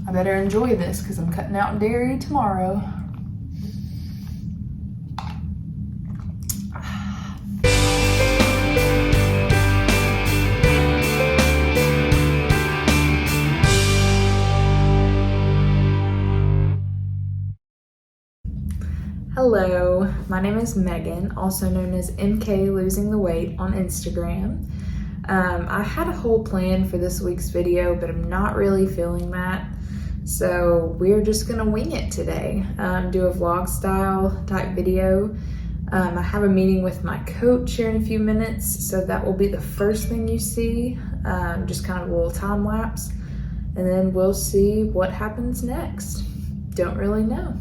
I better enjoy this because I'm cutting out dairy tomorrow. Hello, my name is Megan, also known as MK Losing the Weight on Instagram. I had a whole plan for this week's video, but I'm not really feeling that. So we're just gonna wing it today, do a vlog style type video. I have a meeting with my coach here in a few minutes, so that will be the first thing you see, just kind of a little time lapse, and then we'll see what happens next. Don't really know.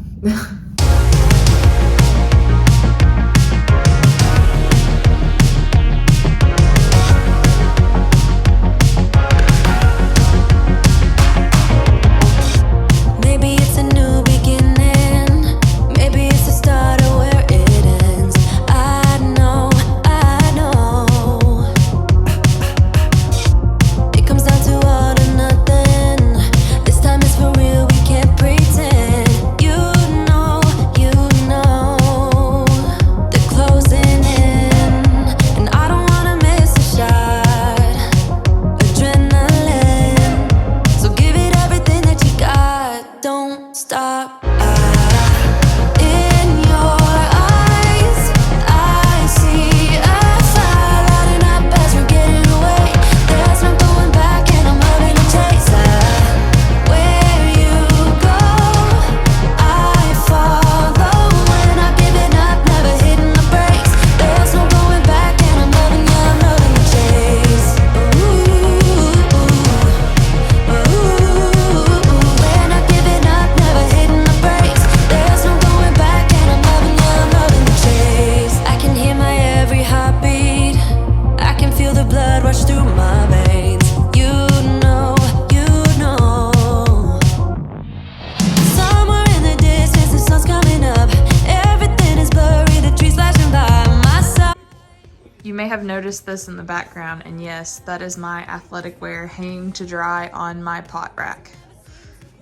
You may have noticed this in the background, and yes, that is my athletic wear hanging to dry on my pot rack.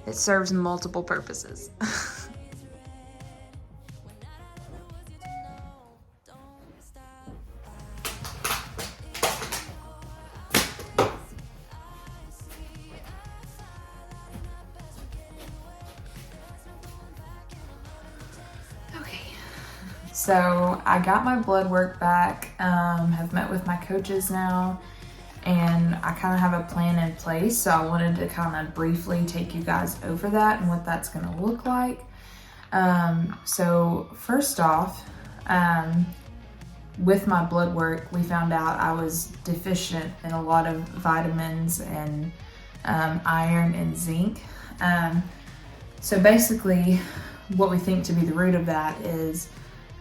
It serves multiple purposes. So I got my blood work back, have met with my coaches now, and I kind of have a plan in place. So I wanted to kind of briefly take you guys over that and what that's going to look like. So first off, with my blood work, we found out I was deficient in a lot of vitamins and iron and zinc. So basically what we think to be the root of that is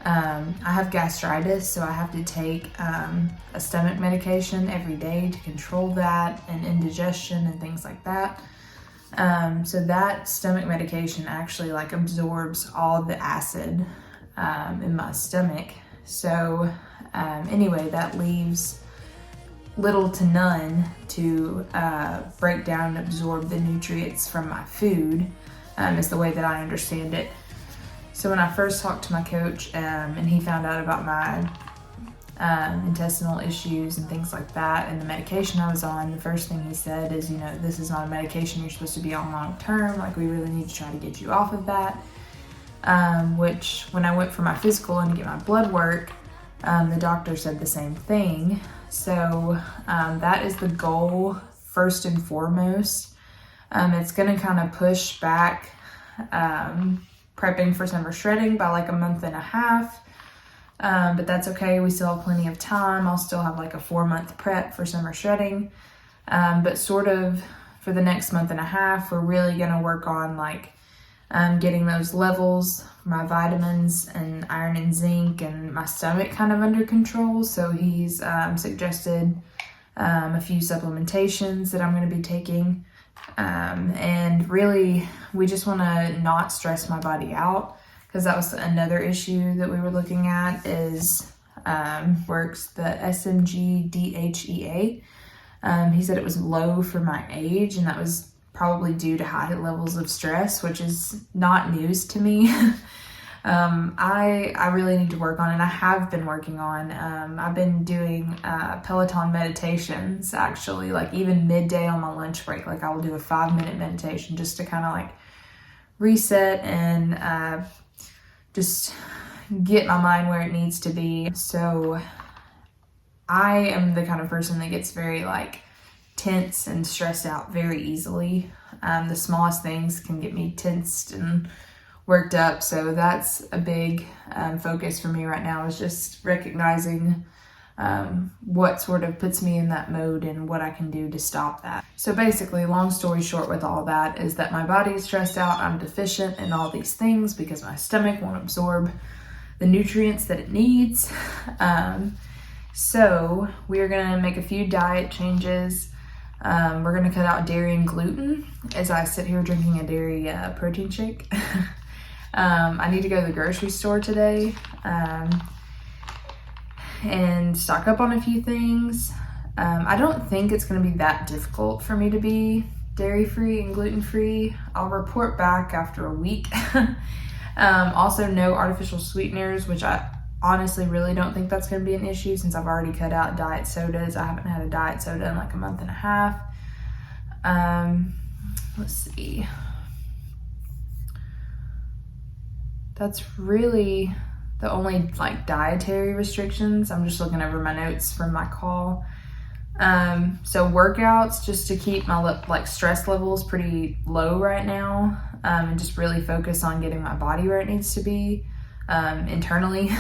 I have gastritis, so I have to take a stomach medication every day to control that and indigestion and things like that. So that stomach medication actually like absorbs all the acid in my stomach. So anyway, that leaves little to none to break down and absorb the nutrients from my food, is the way that I understand it. So when I first talked to my coach and he found out about my intestinal issues and things like that and the medication I was on, the first thing he said is, you know, this is not a medication you're supposed to be on long term. Like, we really need to try to get you off of that. Which when I went for my physical and to get my blood work, the doctor said the same thing. So that is the goal first and foremost. It's gonna kind of push back prepping for summer shredding by like a month and a half, but that's okay. We still have plenty of time. I'll still have like a 4-month prep for summer shredding, but sort of for the next month and a half, we're really gonna work on like getting those levels, my vitamins and iron and zinc and my stomach kind of under control. So he's suggested a few supplementations that I'm going to be taking. And really, we just want to not stress my body out, because that was another issue that we were looking at is works the SMG DHEA. He said it was low for my age, and that was probably due to high levels of stress, which is not news to me. I really need to work on it. I have been working on, I've been doing Peloton meditations, actually, like even midday on my lunch break. Like I will do a 5-minute meditation just to kind of like reset and just get my mind where it needs to be. So I am the kind of person that gets very like tense and stressed out very easily. The smallest things can get me tensed and worked up. So that's a big focus for me right now, is just recognizing what sort of puts me in that mode and what I can do to stop that. So basically, long story short with all that is that my body is stressed out. I'm deficient in all these things because my stomach won't absorb the nutrients that it needs. So we're gonna make a few diet changes. We're gonna cut out dairy and gluten as I sit here drinking a dairy protein shake. I need to go to the grocery store today and stock up on a few things. I don't think it's going to be that difficult for me to be dairy-free and gluten-free. I'll report back after a week. Also, no artificial sweeteners, which I honestly really don't think that's going to be an issue since I've already cut out diet sodas. I haven't had a diet soda in like a month and a half. Let's see. That's really the only like dietary restrictions. I'm just looking over my notes from my call. So workouts, just to keep my like stress levels pretty low right now, and just really focus on getting my body where it needs to be internally.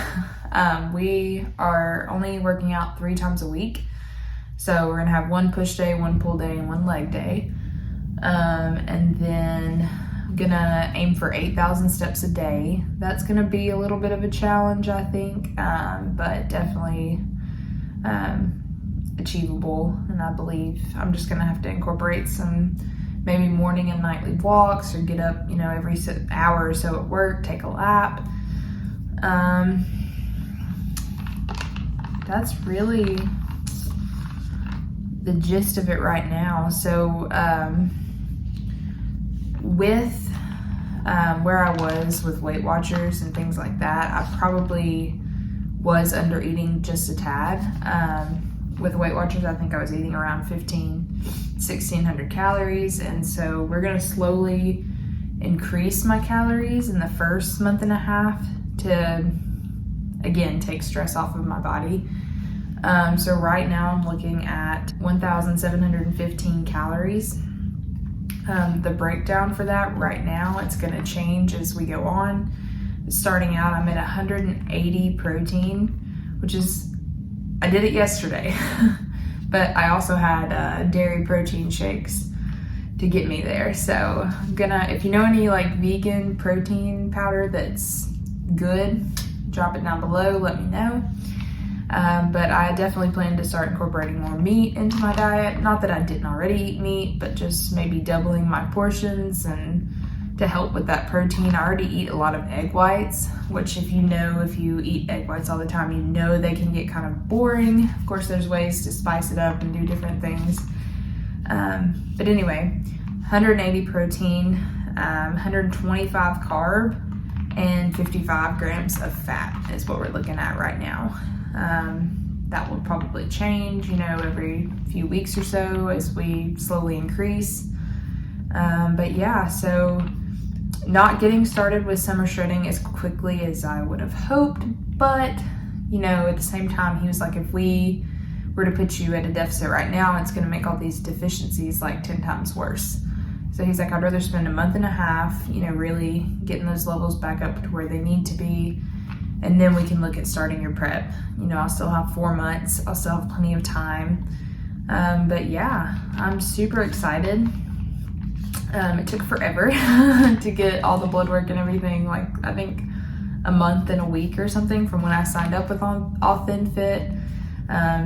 We are only working out 3 times a week. So we're gonna have 1 push day, 1 pull day, and 1 leg day. And then I'm gonna aim for 8,000 steps a day. That's gonna be a little bit of a challenge, I think, but definitely achievable. And I believe I'm just gonna have to incorporate some maybe morning and nightly walks, or get up, you know, every hour or so at work, take a lap. That's really the gist of it right now. So with where I was with Weight Watchers and things like that, I probably was under eating just a tad. With Weight Watchers, I think I was eating around 1,600 calories. And so we're gonna slowly increase my calories in the first month and a half to, again, take stress off of my body. So right now I'm looking at 1,715 calories. The breakdown for that right now, it's gonna change as we go on. Starting out, I'm at 180 protein, which is, I did it yesterday, but I also had dairy protein shakes to get me there. So I'm gonna, if you know any like vegan protein powder that's good, drop it down below, let me know. But I definitely plan to start incorporating more meat into my diet. Not that I didn't already eat meat, but just maybe doubling my portions and to help with that protein. I already eat a lot of egg whites, which if you eat egg whites all the time, you know they can get kind of boring. Of course, there's ways to spice it up and do different things. But anyway, 180 protein, 125 carb, and 55 grams of fat is what we're looking at right now. That will probably change, you know, every few weeks or so as we slowly increase. But yeah, so not getting started with summer shredding as quickly as I would have hoped, but you know, at the same time, he was like, if we were to put you at a deficit right now, it's going to make all these deficiencies like 10 times worse. So he's like, I'd rather spend a month and a half, you know, really getting those levels back up to where they need to be. And then we can look at starting your prep. You know, I'll still have 4 months. I'll still have plenty of time. But yeah, I'm super excited. It took forever to get all the blood work and everything. Like, I think a month and a week or something from when I signed up with AuthNFit.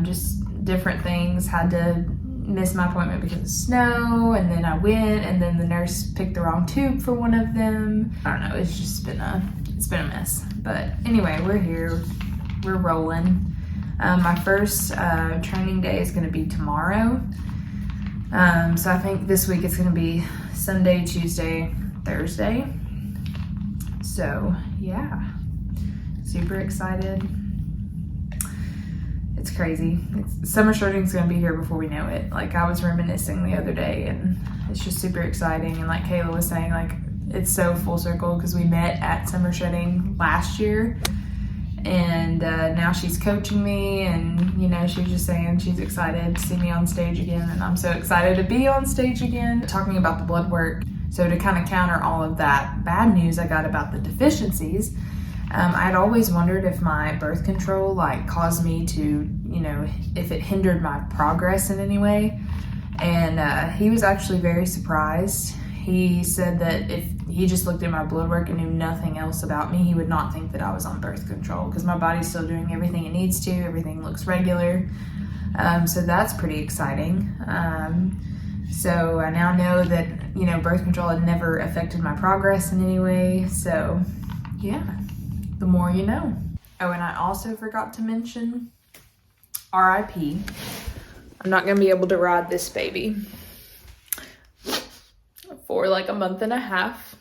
Just different things. Had to miss my appointment because of snow, and then I went, and then the nurse picked the wrong tube for one of them. I don't know, it's just been a mess. But anyway, we're here, we're rolling. My first training day is gonna be tomorrow. So I think this week it's gonna be Sunday, Tuesday, Thursday. So yeah, super excited. It's crazy. Summer shirting's gonna be here before we know it. Like, I was reminiscing the other day, and it's just super exciting. And like Kayla was saying, like, it's so full circle because we met at summer shirting last year, and now she's coaching me, and you know, she's just saying she's excited to see me on stage again, and I'm so excited to be on stage again. Talking about the blood work, so to kind of counter all of that bad news I got about the deficiencies, I'd always wondered if my birth control like caused me to, you know, if it hindered my progress in any way. And he was actually very surprised. He said that if he just looked at my blood work and knew nothing else about me, he would not think that I was on birth control, because my body's still doing everything it needs to. Everything looks regular. So that's pretty exciting. So I now know that, you know, birth control had never affected my progress in any way. So yeah, the more you know. Oh, and I also forgot to mention RIP. I'm not gonna be able to ride this baby for like a month and a half.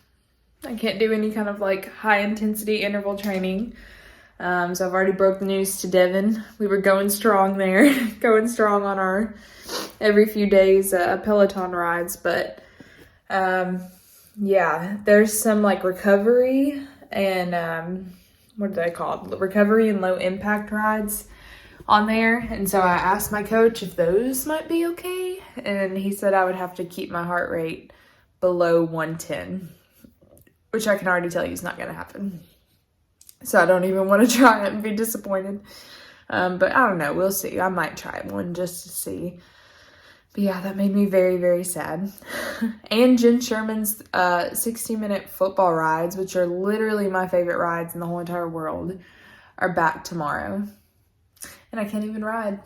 I can't do any kind of like high intensity interval training. So I've already broke the news to Devin. We were going strong there, going strong on our every few days Peloton rides. But yeah, there's some like recovery and what do they call it? Recovery and low impact rides on there. And so I asked my coach if those might be okay. And he said I would have to keep my heart rate below 110, which I can already tell you is not going to happen. So I don't even want to try it and be disappointed. But I don't know. We'll see. I might try one just to see. But yeah, that made me very, very sad. And Jen Sherman's 60-minute football rides, which are literally my favorite rides in the whole entire world, are back tomorrow. And I can't even ride.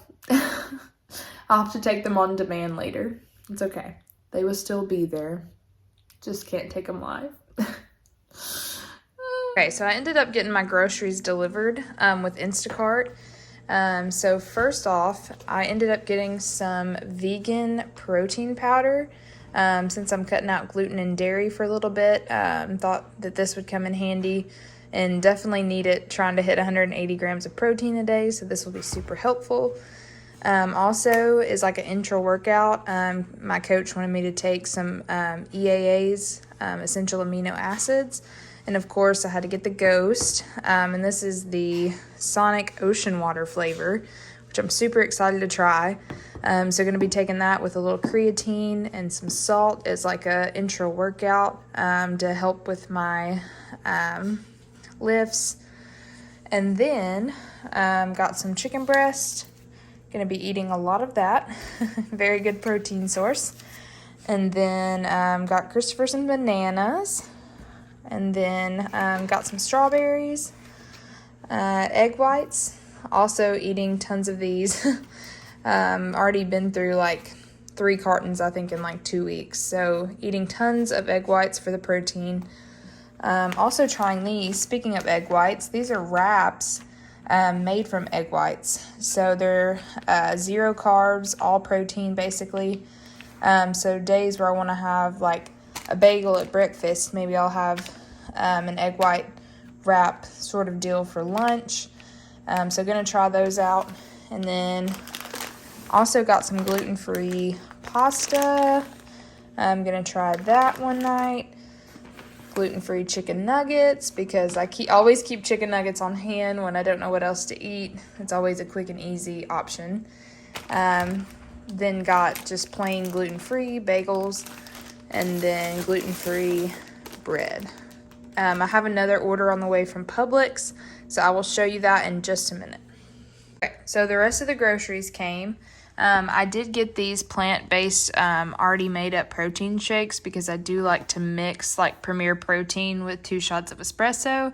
I'll have to take them on demand later. It's okay. They will still be there. Just can't take them live. Okay, so I ended up getting my groceries delivered with Instacart. So first off, I ended up getting some vegan protein powder. Since I'm cutting out gluten and dairy for a little bit, thought that this would come in handy, and definitely need it trying to hit 180 grams of protein a day. So this will be super helpful. Also is like an intra workout. My coach wanted me to take some EAAs, essential amino acids. And of course I had to get the Ghost. And this is the Sonic Ocean Water flavor, which I'm super excited to try. So going to be taking that with a little creatine and some salt as like a intra workout, to help with my, lifts. And then, got some chicken breast. Gonna be eating a lot of that. Very good protein source. And then got Christopher some bananas. And then got some strawberries, egg whites. Also eating tons of these. Already been through like 3 cartons, I think, in like 2 weeks. So eating tons of egg whites for the protein. Also trying these. Speaking of egg whites, these are wraps made from egg whites. So they're 0 carbs, all protein basically. So days where I want to have like a bagel at breakfast, maybe I'll have an egg white wrap sort of deal for lunch. So going to try those out. And then also got some gluten-free pasta. I'm going to try that one night. Gluten-free chicken nuggets, because I always keep chicken nuggets on hand when I don't know what else to eat. It's always a quick and easy option. Then got just plain gluten-free bagels, and then gluten-free bread. I have another order on the way from Publix, so I will show you that in just a minute. Okay, so the rest of the groceries came. I did get these plant-based already made up protein shakes, because I do like to mix like Premier Protein with 2 shots of espresso.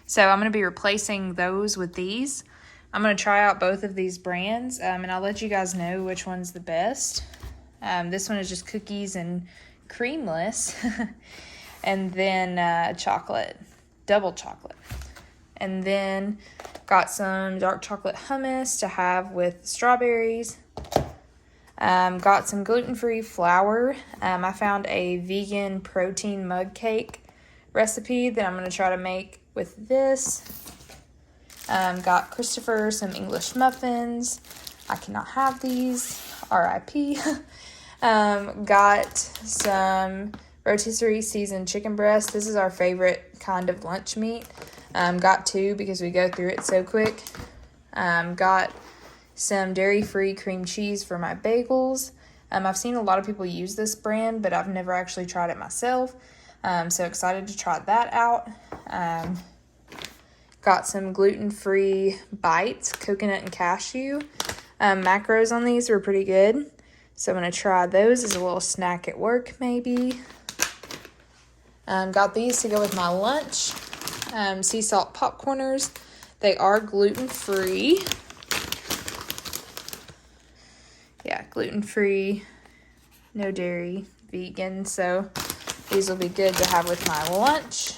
So I'm going to be replacing those with these. I'm going to try out both of these brands, and I'll let you guys know which one's the best. This one is just cookies and creamless. And then chocolate, double chocolate. And then got some dark chocolate hummus to have with strawberries. Got some gluten-free flour. I found a vegan protein mug cake recipe that I'm going to try to make with this. Got Christopher some English muffins. I cannot have these. R.I.P. Got some rotisserie seasoned chicken breast. This is our favorite kind of lunch meat. Got 2 because we go through it so quick. Got some dairy-free cream cheese for my bagels. I've seen a lot of people use this brand, but I've never actually tried it myself. So excited to try that out. Got some gluten-free bites, coconut and cashew. Macros on these were pretty good. So I'm going to try those as a little snack at work maybe. Got these to go with my lunch. Sea salt popcorners. They are gluten-free. Yeah, gluten-free, no dairy, vegan. So these will be good to have with my lunch.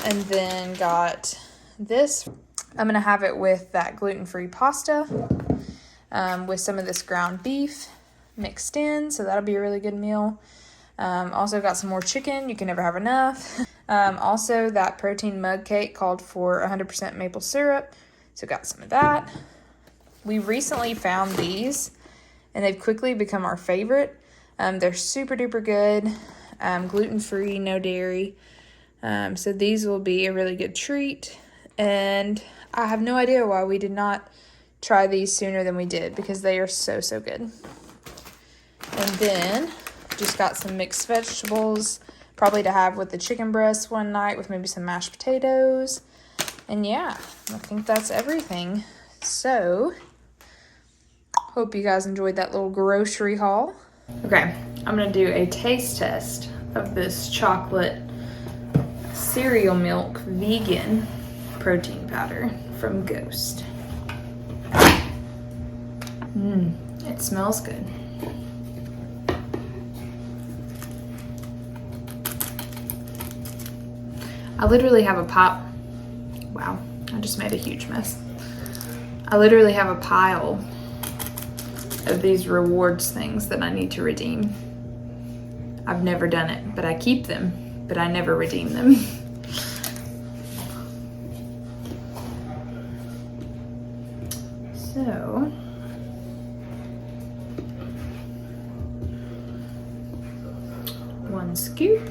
And then got this. I'm going to have it with that gluten-free pasta with some of this ground beef mixed in. So that'll be a really good meal. Also got some more chicken. You can never have enough. Also, that protein mug cake called for 100% maple syrup. So got some of that. We recently found these, and they've quickly become our favorite. They're super duper good, gluten-free, no dairy. So these will be a really good treat. And I have no idea why we did not try these sooner than we did, because they are so, so good. And then just got some mixed vegetables, probably to have with the chicken breast one night with maybe some mashed potatoes. And yeah, I think that's everything. So hope you guys enjoyed that little grocery haul. Okay, I'm gonna do a taste test of this chocolate cereal milk vegan protein powder from Ghost. It smells good. I literally have a pop. Wow, I just made a huge mess. I literally have a pile of these rewards things that I need to redeem. I've never done it, but I keep them, but I never redeem them. So, one scoop.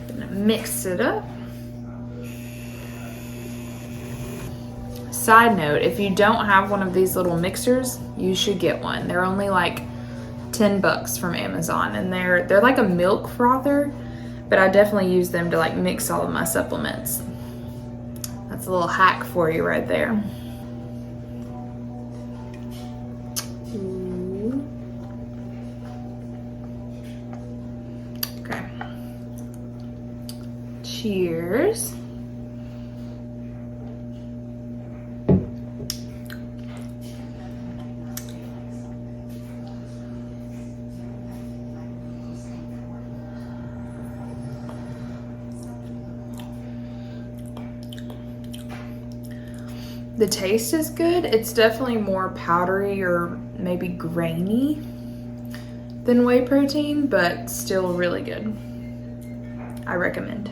Gonna mix it up. Side note, if you don't have one of these little mixers, you should get one. They're only like $10 from Amazon, and they're like a milk frother, but I definitely use them to like mix all of my supplements. That's a little hack for you right there. Ooh. Okay. Cheers. The taste is good. It's definitely more powdery or maybe grainy than whey protein, but still really good. I recommend.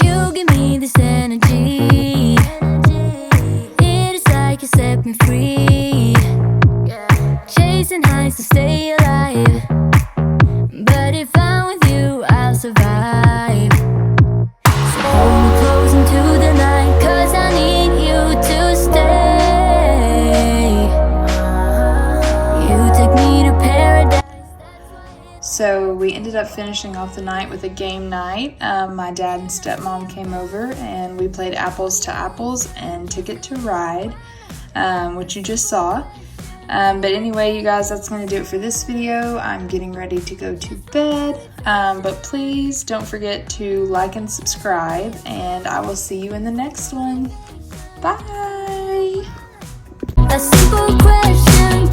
You give me this energy. It is like you set me free. Chasing highs to stay alive. But if I'm with you, I'll survive. So hold me close into the night, 'cause I need you to stay. You take me to paradise. So we ended up finishing off the night with a game night. My dad and stepmom came over and we played apples to apples and Ticket to Ride, which you just saw. But anyway, you guys, that's going to do it for this video. I'm getting ready to go to bed. But please don't forget to like and subscribe, and I will see you in the next one. Bye! A simple question.